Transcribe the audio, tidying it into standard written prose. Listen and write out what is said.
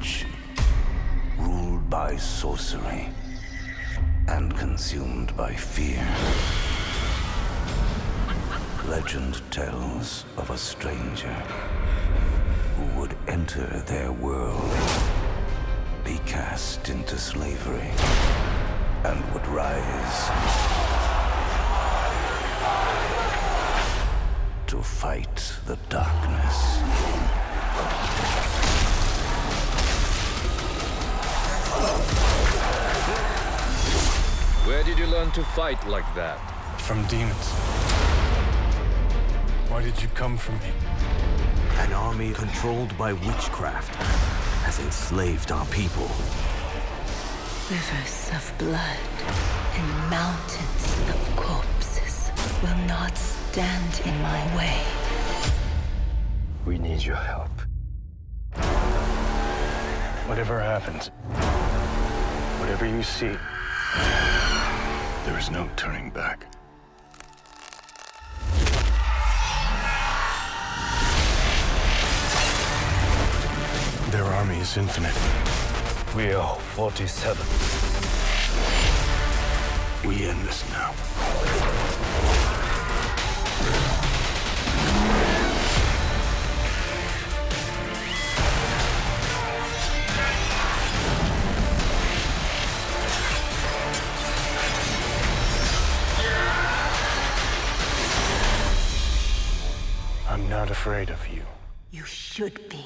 age, ruled by sorcery and consumed by fear. Legend tells of a stranger who would enter their world, be cast into slavery, and would rise to fight the darkness. Where did you learn to fight like that? From demons. Why did you come for me? An army controlled by witchcraft has enslaved our people. Rivers of blood and mountains of corpses will not stand in my way. We need your help. Whatever happens, whatever you see, there is no turning back. Their army is infinite. We are 47. We end this now. I'm not afraid of you. You should be.